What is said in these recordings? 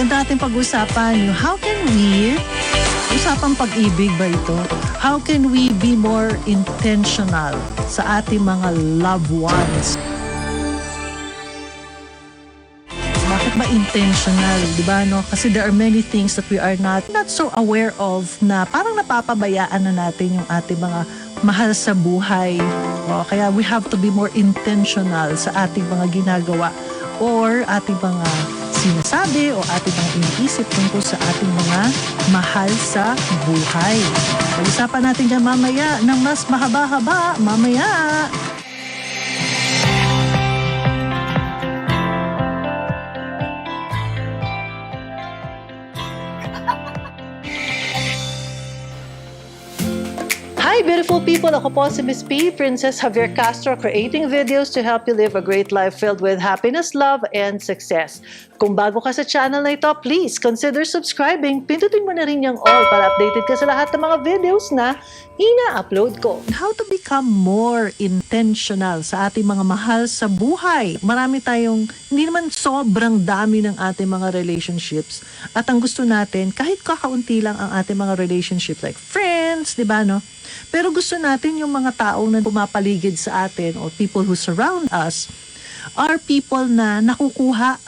Maganda ating pag-usapan yung how can we, usapang pag-ibig ba ito? How can we be more intentional sa ating mga loved ones? Bakit ba intentional, di ba, no? Kasi there are many things that we are not so aware of na parang napapabayaan na natin yung ating mga mahal sa buhay. Kaya we have to be more intentional sa ating mga ginagawa or ating mga sinasabi o ating mga iniisip tungkol sa ating mga mahal sa buhay. Pag-usapan natin dyan mamaya ng mas mahaba-haba mamaya. Hi beautiful people! Ako po si Miss P, Princess Javier Castro, creating videos to help you live a great life filled with happiness, love, and success. Kung bago ka sa channel na ito, please consider subscribing. Pindutin mo na rin yung all para updated ka sa lahat ng mga videos na ina-upload ko. How to become more intentional sa ating mga mahal sa buhay. Marami tayong, hindi naman sobrang dami ng ating mga relationships. At ang gusto natin, kahit kakaunti lang ang ating mga relationships like friends, di ba, no? Pero gusto natin yung mga taong na pumapaligid sa atin or people who surround us are people na nakukuha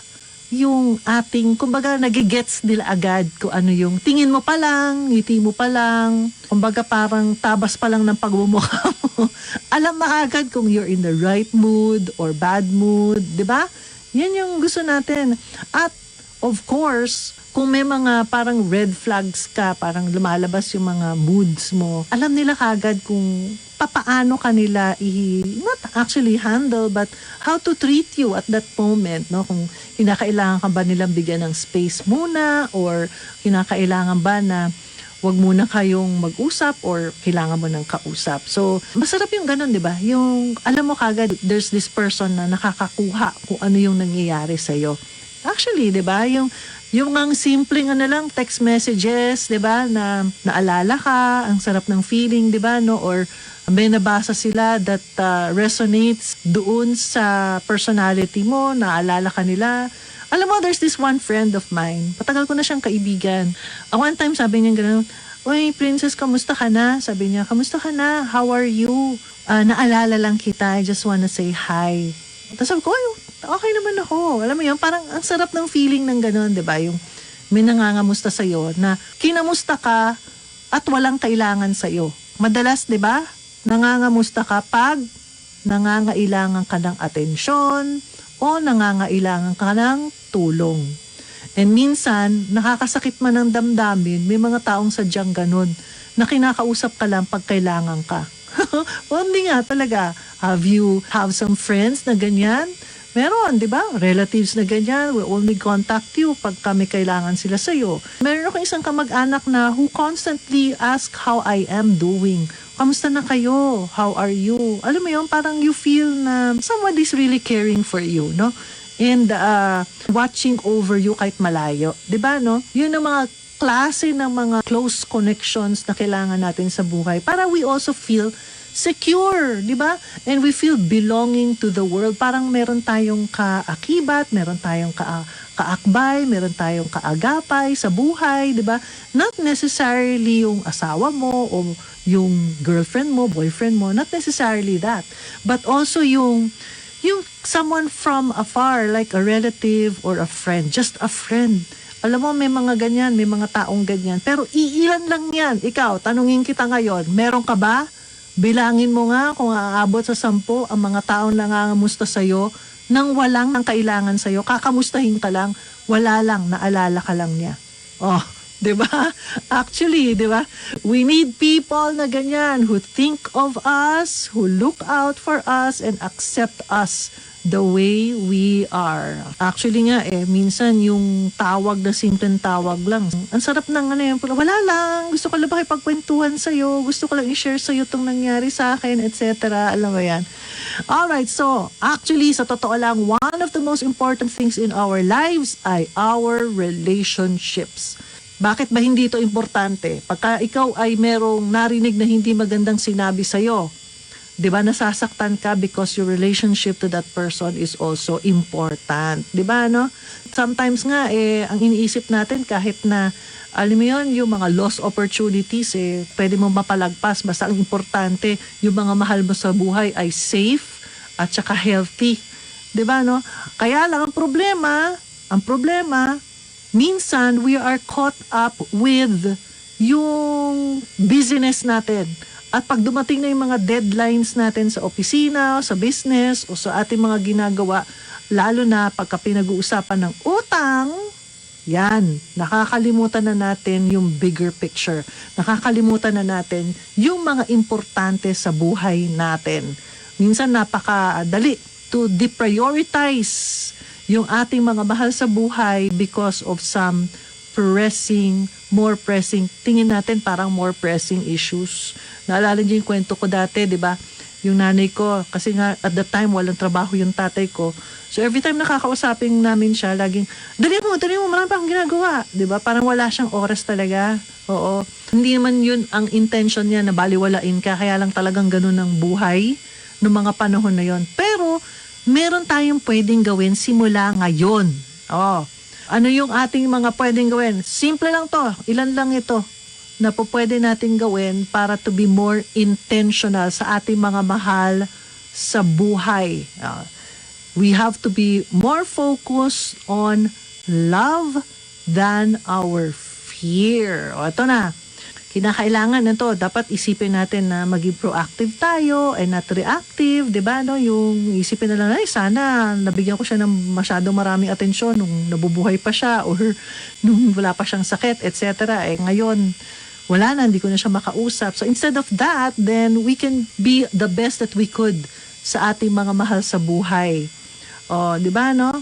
yung ating, kumbaga nagigets nila agad kung ano yung tingin mo pa lang, ngiti mo pa lang, kumbaga parang tabas pa lang ng pagmumukha mo. Alam na agad kung you're in the right mood or bad mood, di ba? Yan yung gusto natin. At of course, kung may mga parang red flags ka, parang lumalabas yung mga moods mo, alam nila kagad kung papaano kanila not actually handle, but how to treat you at that moment, no? Kung kinakailangan ka ba nilang bigyan ng space muna, or kinakailangan ba na wag muna kayong mag-usap, or kailangan mo ng kausap. So, masarap yung ganun, di ba? Yung, alam mo kagad, there's this person na nakakakuha kung ano yung nangyayari sa'yo. Actually, di ba? Yung ang simpleng lang, text messages, 'di ba, na naalala ka, ang sarap ng feeling, 'di ba, no? Or may nabasa sila that resonates doon sa personality mo, naalala ka nila. Alam mo, there's this one friend of mine, patagal ko na siyang kaibigan. One time sabi niya gano'n, "Uy, Princess, kamusta ka na?" Sabi niya, "Kamusta ka na? How are you? Naalala lang kita, I just wanna say hi." Tapos sabi ko, okay naman ako. Alam mo yun, parang ang sarap ng feeling ng gano'n, di ba? Yung may nangangamusta sa'yo na kinamusta ka at walang kailangan sa'yo. Madalas, di ba? Nangangamusta ka pag nangangailangan ka ng atensyon o nangangailangan ka ng tulong. And minsan, nakakasakit man ng damdamin, may mga taong sadyang gano'n na kinakausap ka lang pag kailangan ka. Hindi nga talaga. Have some friends na ganyan? Meron, di ba? Relatives na ganyan will only contact you pag may kailangan sila sa'yo. Meron ako isang kamag-anak na who constantly ask how I am doing. Kamusta na kayo? How are you? Alam mo yun, parang you feel na somebody's really caring for you, no? And watching over you kahit malayo. Di ba, no? Yun ang mga klase ng mga close connections na kailangan natin sa buhay para we also feel secure, di ba? And we feel belonging to the world. Parang meron tayong kaakibat, meron tayong kaakbay, meron tayong kaagapay sa buhay, di ba? Not necessarily yung asawa mo o yung girlfriend mo, boyfriend mo, not necessarily that. But also yung someone from afar, like a relative or a friend, just a friend. Alam mo, may mga ganyan, may mga taong ganyan. Pero iilan lang yan. Ikaw, tanungin kita ngayon, meron ka ba? Bilangin mo nga kung aabot sa 10 ang mga taong nangangamusta sa'yo nang walang ang kailangan sa'yo. Kakamustahin ka lang, wala lang, naalala ka lang niya. Oh, di ba? Actually, di ba? We need people na ganyan who think of us, who look out for us, and accept us the way we are. Actually nga minsan yung tawag na simpleng tawag lang. Ang sarap ng wala lang, gusto ko lang makipagkwentuhan sa'yo, gusto ko lang i-share sa'yo itong nangyari sa akin, etc. Alam mo yan. Alright, so actually sa totoo lang, one of the most important things in our lives ay our relationships. Bakit ba hindi ito importante? Pagka ikaw ay merong narinig na hindi magandang sinabi sa'yo, 'Di ba, nasasaktan ka because your relationship to that person is also important. 'Di ba, no? Sometimes nga, ang iniisip natin kahit na, alam mo yun, yung mga lost opportunities, pwede mo mapalagpas. Basta ang importante, yung mga mahal mo sa buhay ay safe at saka healthy. 'Di ba, no? Kaya lang ang problema, minsan we are caught up with yung business natin. At pag dumating na yung mga deadlines natin sa opisina, sa business, o sa ating mga ginagawa, lalo na pagka pinag-uusapan ng utang, yan, nakakalimutan na natin yung bigger picture. Nakakalimutan na natin yung mga importante sa buhay natin. Minsan napakadali to deprioritize yung ating mga mahal sa buhay because of some more pressing, tingin natin parang more pressing issues. Naalala niyo yung kwento ko dati, di ba? Yung nanay ko, kasi nga at the time walang trabaho yung tatay ko. So every time nakakausapin namin siya, laging, dali mo, marami pa akong ginagawa. Di ba? Parang wala siyang oras talaga. Oo. Hindi naman yun ang intention niya na baliwalain ka, kaya lang talagang ganun ang buhay ng mga panahon na yon. Pero, meron tayong pwedeng gawin simula ngayon. Oo. Ano yung ating mga pwedeng gawin? Simple lang to. Ilan lang ito na po pwede natin gawin para to be more intentional sa ating mga mahal sa buhay. We have to be more focused on love than our fear. O ito na. Kinakailangan nito, dapat isipin natin na maging proactive tayo and not reactive, 'di ba? No, yung isipin na lang, ay sana nabigyan ko siya ng masyadong maraming atensyon nung nabubuhay pa siya or nung wala pa siyang sakit, etc. Ngayon wala na, hindi ko na siya makausap. So instead of that, then we can be the best that we could sa ating mga mahal sa buhay. O, 'di ba, no?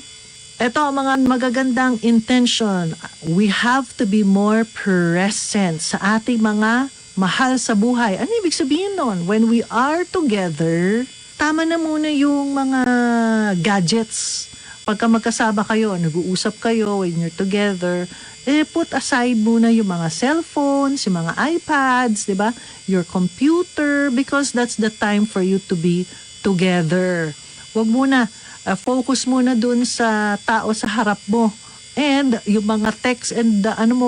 Ito ang mga magagandang intention. We have to be more present sa ating mga mahal sa buhay. Ano ibig sabihin nun? When we are together, tama na muna yung mga gadgets. Pagka magkasama kayo, nag-uusap kayo when you're together, put aside muna yung mga cellphones, yung mga iPads, di ba? Your computer, because that's the time for you to be together. Huwag muna. Focus muna dun sa tao sa harap mo. And yung mga text and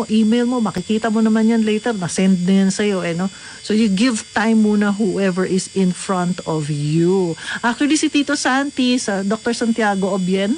email mo, makikita mo naman yan later, na-send na yan sa'yo. No? So you give time muna whoever is in front of you. Actually, si Tito Santi, sa Dr. Santiago Obien,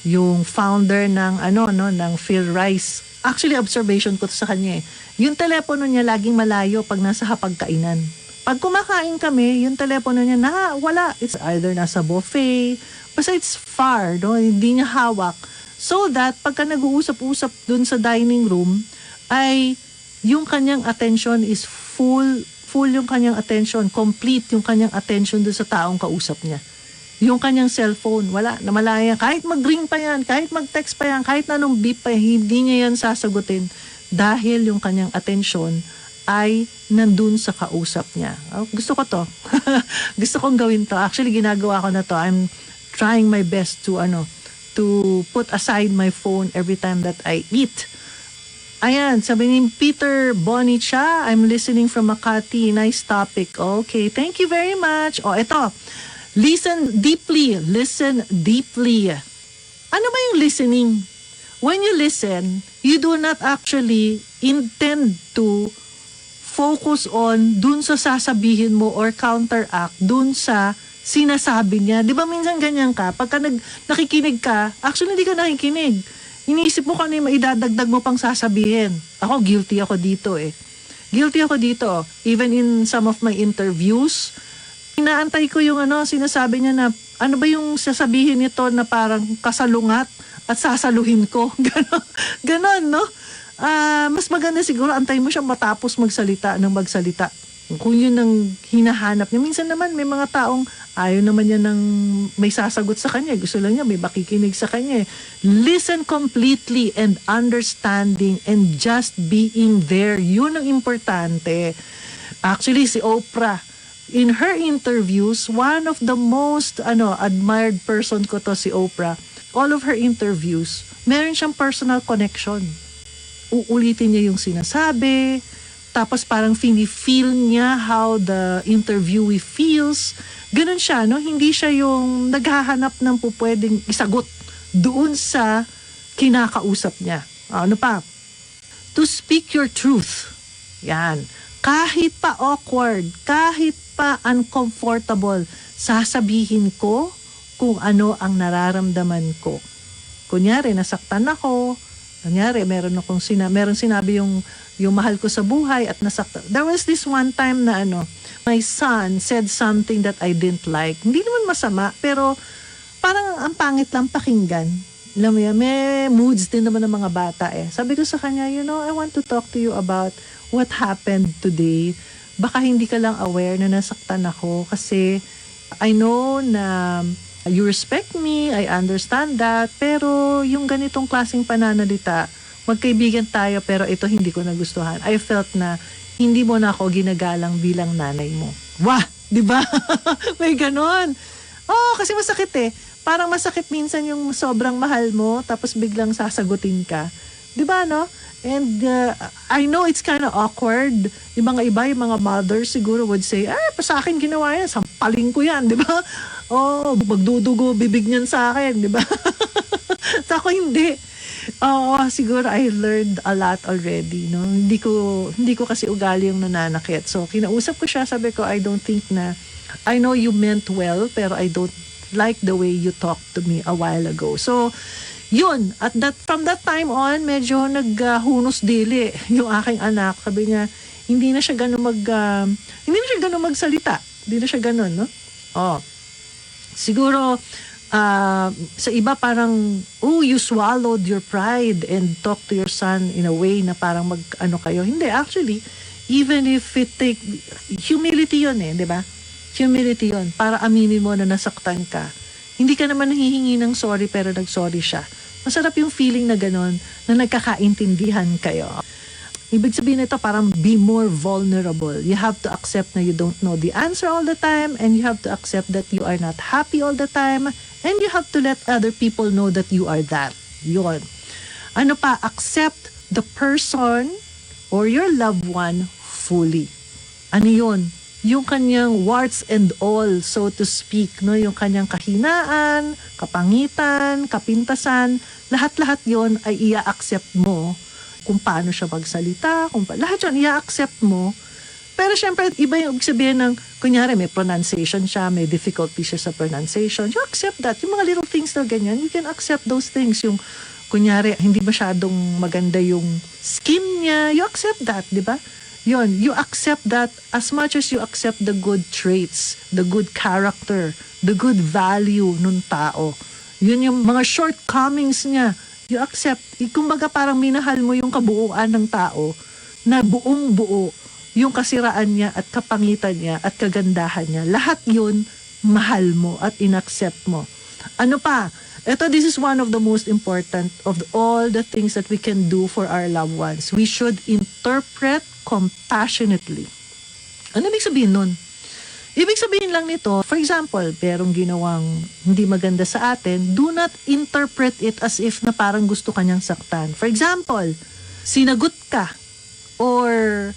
yung founder ng, ng Phil Rice. Actually, observation ko to sa kanya. Yung telepono niya laging malayo pag nasa hapagkainan. Pag kumakain kami, yung telepono niya wala. It's either nasa buffet, basta it's far, no? Hindi niya hawak. So that, pagka nag-uusap-usap dun sa dining room, ay yung kanyang attention is full yung kanyang attention, complete yung kanyang attention dun sa taong kausap niya. Yung kanyang cellphone, wala, namalaya. Kahit mag-ring pa yan, kahit mag-text pa yan, kahit na nung beep pa yan, hindi niya yan sasagutin dahil yung kanyang attention ay nandun sa kausap niya. Gusto ko to. Gusto kong gawin to. Actually, ginagawa ko na to. I'm trying my best to put aside my phone every time that I eat. Ayan, sabi ni Peter Bonicha, I'm listening from Makati. Nice topic. Okay, thank you very much. Ito. Listen deeply. Ano ba yung listening? When you listen, you do not actually intend to focus on dun sa sasabihin mo or counteract dun sa sinasabi niya. Di ba minsan ganyan ka? Pagka nakikinig ka, actually hindi ka nakikinig. Iniisip mo kung ano yung maidadagdag mo pang sasabihin. Ako, guilty ako dito Guilty ako dito. Even in some of my interviews, inaantay ko yung sinasabi niya na, ano ba yung sasabihin nito na parang kasalungat at sasaluhin ko. Ganon, no? Mas maganda siguro, antay mo siya matapos magsalita. Kung yun ang hinahanap niya. Minsan naman may mga taong ayaw naman niya ng may sasagot sa kanya. Gusto lang niya may makikinig sa kanya. Listen completely and understanding and just being there. Yun ang importante. Actually, si Oprah, in her interviews, one of the most admired person ko to si Oprah. All of her interviews, meron siyang personal connection. Uulitin niya yung sinasabi, Tapos parang feel niya how the interviewee feels. Ganun siya, no? Hindi siya yung naghahanap ng pupwedeng isagot doon sa kinakausap niya. Ano pa? To speak your truth. Yan. Kahit pa awkward, kahit pa uncomfortable, sasabihin ko kung ano ang nararamdaman ko. Kunyari, nasaktan ako. Kunyari, meron sinabi yung mahal ko sa buhay at nasaktan. There was this one time na my son said something that I didn't like. Hindi naman masama, pero parang ang pangit lang pakinggan. Alam mo yan, may moods din naman ng mga bata eh. Sabi ko sa kanya, I want to talk to you about what happened today. Baka hindi ka lang aware na nasaktan ako kasi I know na you respect me, I understand that, pero yung ganitong klaseng pananalita, magkaibigan tayo pero ito hindi ko nagustuhan. I felt na hindi mo na ako ginagalang bilang nanay mo. Wah! Di ba? May ganon. Kasi masakit eh. Parang masakit minsan yung sobrang mahal mo tapos biglang sasagutin ka. 'Di ba no? And I know it's kind of awkward. Yung mga mothers siguro would say, sa akin ginawa yan, sampaling ko yan, 'di ba? Magdudugo bibig niyan sa akin, 'di ba? Sa ako hindi. Siguro I learned a lot already, no? Hindi ko kasi ugali yung nananakit. So kinausap ko siya, sabi ko, I know you meant well, pero I don't like the way you talked to me a while ago. So, yun. From that time on, medyo naghunos dili yung aking anak. Sabi niya, hindi na siya ganun magsalita. Hindi na siya ganun, no? Siguro, sa iba parang, you swallowed your pride and talk to your son in a way na parang kayo. Hindi, actually, even if it take, humility yun di ba? Humility yun, para aminin mo na nasaktan ka. Hindi ka naman nahihingi ng sorry pero nag-sorry siya. Masarap yung feeling na gano'n, na nagkakaintindihan kayo. Ibig sabihin nito parang be more vulnerable. You have to accept na you don't know the answer all the time, and you have to accept that you are not happy all the time, and you have to let other people know that you are that. Yun. Ano pa? Accept the person or your loved one fully. Ano yun? Yung kanyang warts and all, so to speak, no? Yung kanyang kahinaan, kapangitan, kapintasan, lahat-lahat yon ay i-accept mo kung paano siya magsalita, lahat yun i-accept mo. Pero syempre, iba yung sabihin ng, kunyari may pronunciation siya, may difficulty siya sa pronunciation, you accept that. Yung mga little things na ganyan, you can accept those things. Yung, kunyari, hindi masyadong maganda yung skin niya, you accept that, di ba? Yun, you accept that as much as you accept the good traits, the good character, the good value nung tao. Yun yung mga shortcomings niya. You accept. Kumbaga parang minahal mo yung kabuuan ng tao na buong buo yung kasiraan niya at kapangitan niya at kagandahan niya. Lahat yun, mahal mo at inaccept mo. Ano pa? This is one of the most important of all the things that we can do for our loved ones. We should interpret compassionately. Ano ibig sabihin nun? Ibig sabihin lang nito, for example, merong ginawang hindi maganda sa atin, do not interpret it as if na parang gusto kanyang saktan. For example, sinagot ka or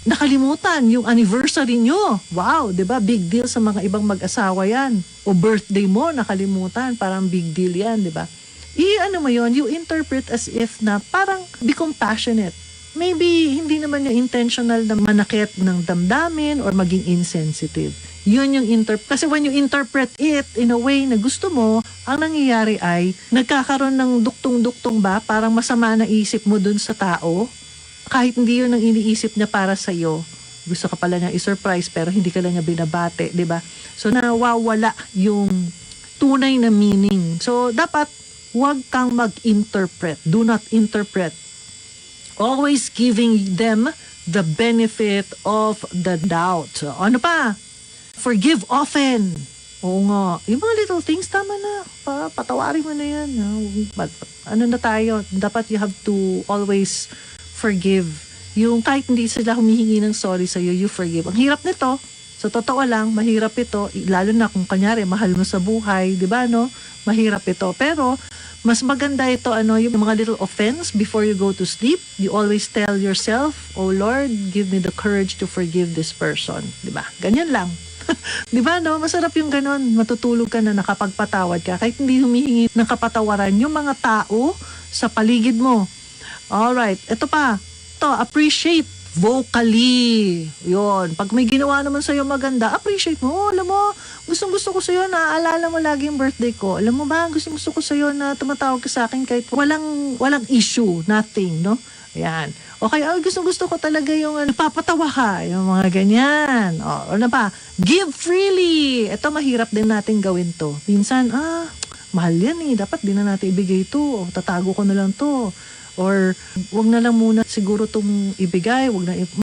nakalimutan yung anniversary nyo. Wow, 'di ba? Big deal sa mga ibang mag-asawa 'yan. O birthday mo nakalimutan, parang big deal 'yan, 'di ba? Ano mo 'yon, you interpret as if na parang be compassionate. Maybe hindi naman yung intentional na manakit ng damdamin or maging insensitive. Yun yung kasi when you interpret it in a way na gusto mo, ang nangyayari ay nagkakaroon ng duktong-duktong ba, parang masama na isip mo dun sa tao. Kahit hindi yun ang iniisip niya para sa'yo, gusto ka pala niya i-surprise pero hindi ka lang niya binabate, di ba? So nawawala yung tunay na meaning. So dapat huwag kang mag-interpret. Do not interpret. Always giving them the benefit of the doubt. Ano pa? Forgive often. Oo nga. Yung mga little things, tama na. Patawarin mo na yan. Ano na tayo? Dapat you have to always forgive. Yung kahit hindi sila humihingi ng sorry sa'yo, you forgive. Ang hirap nito. Sa totoo lang, mahirap ito. Lalo na kung kanyari, mahal mo sa buhay. Di ba, no? Mahirap ito. Pero, Mas maganda ito, yung mga little offense before you go to sleep. You always tell yourself, "Oh Lord, give me the courage to forgive this person." Diba? Ganyan lang. Diba, no? Masarap yung ganon. Matutulog ka na nakapagpatawad ka kahit hindi humihingi ng kapatawaran yung mga tao sa paligid mo. Alright, ito pa. Ito, appreciate vocally. Yun. Pag may ginawa naman sa'yo maganda, appreciate mo. Oh, alam mo, gustong-gusto ko sa'yo na alala mo lagi yung birthday ko. Alam mo ba, gustong-gusto ko sa'yo na tumatawag ka sa akin kahit walang issue, nothing, no? Ayan. Okay, gustong-gusto ko talaga yung napapatawa ka, yung mga ganyan. O, ano pa? Give freely. Ito, mahirap din natin gawin to. Minsan, mahal yan eh. Dapat di na natin ibigay to. O, tatago ko na lang to. Or, wag na lang muna siguro itong ibigay.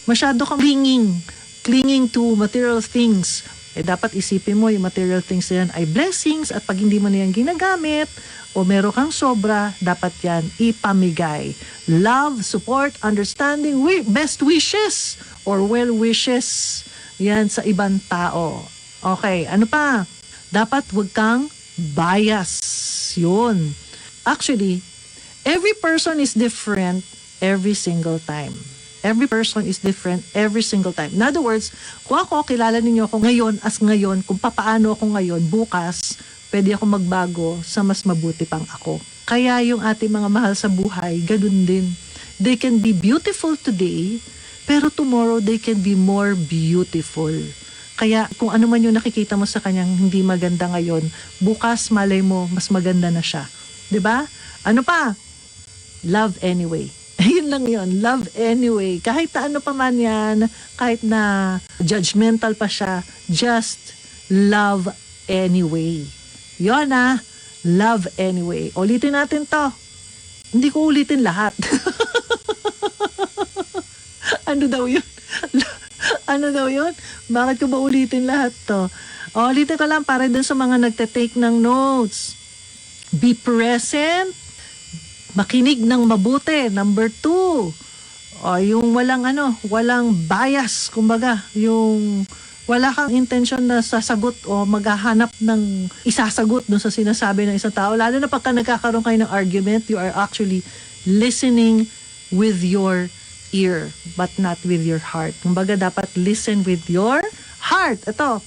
Masyado kang clinging to material things. Dapat isipin mo yung material things na yan ay blessings at pag hindi mo na yan ginagamit o meron kang sobra, dapat yan ipamigay. Love, support, understanding, best wishes or well wishes yan sa ibang tao. Okay, ano pa? Dapat wag kang bias. Yun. Actually, every person is different every single time. Every person is different every single time. In other words, kung ako, kilala ninyo ako ngayon as ngayon, kung papaano ako ngayon, bukas, pwede ako magbago sa mas mabuti pang ako. Kaya yung ating mga mahal sa buhay, ganun din. They can be beautiful today, pero tomorrow they can be more beautiful. Kaya kung ano man yung nakikita mo sa kanyang hindi maganda ngayon, bukas malay mo, mas maganda na siya. 'Di ba? Ano pa? Love anyway. Yun lang yun. Love anyway. Kahit na ano pa man yan, kahit na judgmental pa siya, just love anyway. Yun love anyway. Ulitin natin to. Hindi ko ulitin lahat. Ano daw yun? Ano daw yun? Bakit ko ba ulitin lahat to? Ulitin ko lang para dun sa mga nagte-take ng notes. Be present. Makinig ng mabuti. Number 2. Yung walang bias. Kumbaga, yung wala kang intention na sasagot o maghahanap ng isasagot dun sa sinasabi ng isang tao. Lalo na pagka nagkakaroon kayo ng argument, you are actually listening with your ear, but not with your heart. Kumbaga, dapat listen with your heart. Ito,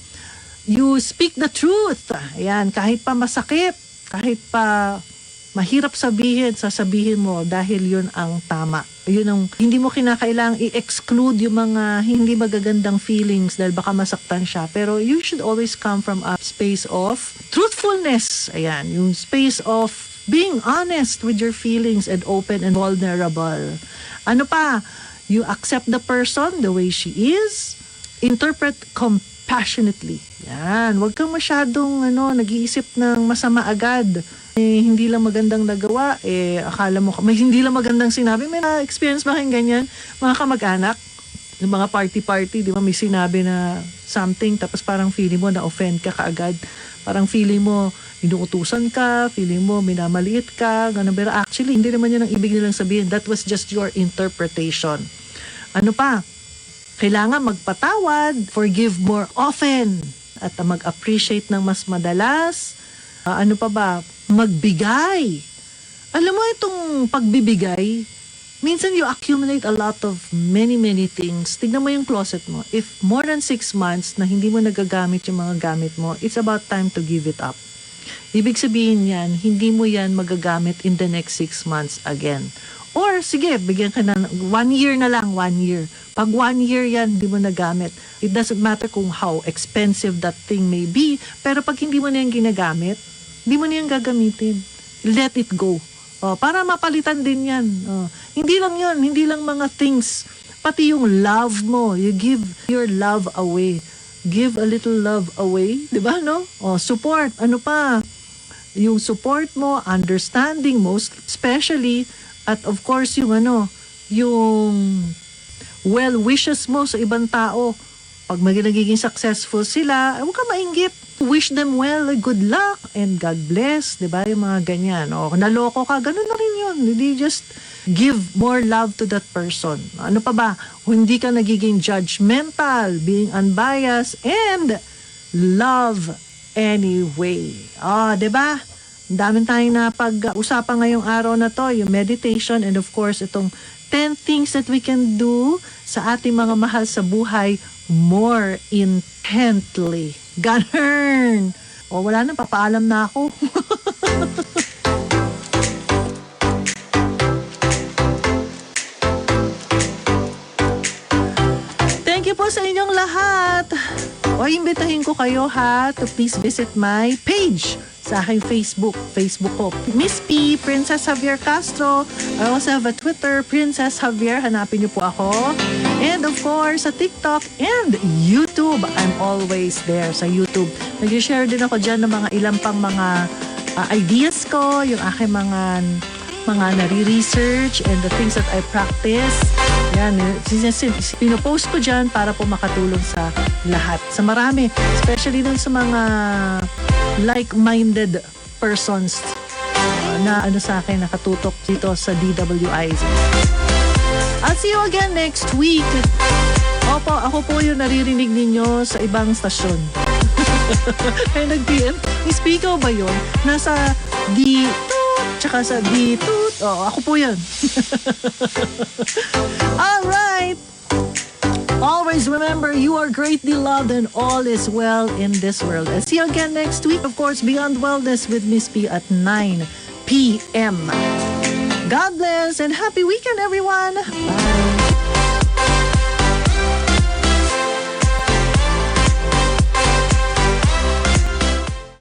you speak the truth. Ayan, kahit pa masakit, kahit pa mahirap sasabihin mo dahil yun ang tama. Yun ang, hindi mo kinakailangang i-exclude yung mga hindi magagandang feelings dahil baka masaktan siya. Pero you should always come from a space of truthfulness. Ayan, yung space of being honest with your feelings and open and vulnerable. Ano pa? You accept the person the way she is. Interpret compassionately. Yan, huwag kang masyadong nag-iisip ng masama agad. Hindi lang magandang nagawa, akala mo, may hindi lang magandang sinabi. May na-experience ba kayong ganyan? Mga kamag-anak, yung mga party-party, di ba, may sinabi na something, tapos parang feeling mo na-offend ka kaagad. Parang feeling mo, inuutusan ka, feeling mo, minamaliit ka, ganun. Pero actually, hindi naman yun ang ibig nilang sabihin. That was just your interpretation. Ano pa? Kailangan magpatawad, forgive more often, at mag-appreciate ng mas madalas. Ano pa ba? Magbigay. Alam mo itong pagbibigay, minsan you accumulate a lot of many things. Tignan mo yung closet mo. If more than 6 months na hindi mo nagagamit yung mga gamit mo, it's about time to give it up. Ibig sabihin yan, hindi mo yan magagamit in the next 6 months again. Or sige, bigyan ka na 1 year na lang, 1 year. Pag 1 year yan, hindi mo nagamit. It doesn't matter kung how expensive that thing may be, pero pag hindi mo na yan ginagamit, hindi mo na yan gagamitin. Let it go. Para mapalitan din yan. Hindi lang yun, hindi lang mga things. Pati yung love mo, you give your love away. Give a little love away. Diba, no? Support. Ano pa? Yung support mo, understanding most, especially, at of course, yung yung well wishes mo sa ibang tao. Pag nagiging successful sila, huwag ka mainggit. Wish them well, good luck, and God bless. Diba? Yung mga ganyan. Naloko ka, ganun na rin yun. Hindi just give more love to that person. Ano pa ba? Hindi ka nagiging judgmental, being unbiased, and love anyway. Diba? Ang daming tayong napag-usapan ngayong araw na to, yung meditation and of course itong 10 things that we can do sa ating mga mahal sa buhay more intently. Ganun! O wala na, papaalam na ako. Thank you po sa inyong lahat. O imbitahin ko kayo ha to please visit my page sa aking Facebook ko. Miss P, Princess Javier Castro. I also have a Twitter, Princess Javier. Hanapin niyo po ako. And of course, sa TikTok and YouTube. I'm always there sa YouTube. Nag-share din ako dyan ng mga ilang pang mga ideas ko, yung aking mga nare-research and the things that I practice. Yan, pinopost ko dyan para po makatulong sa lahat. Sa marami, especially dun sa mga like-minded persons na sa akin nakatutok dito sa DWIZ. I'll see you again next week. Opo, ako po yung naririnig ninyo sa ibang stasyon. Ay, nag-PM. Miss Pico ba yun? Nasa tsaka sa D-toot. Oh, ako po yun. Alright. Always remember, you are greatly loved and all is well in this world. And see you again next week. Of course, Beyond Wellness with Miss P at 9 p.m. God bless and happy weekend, everyone. Bye.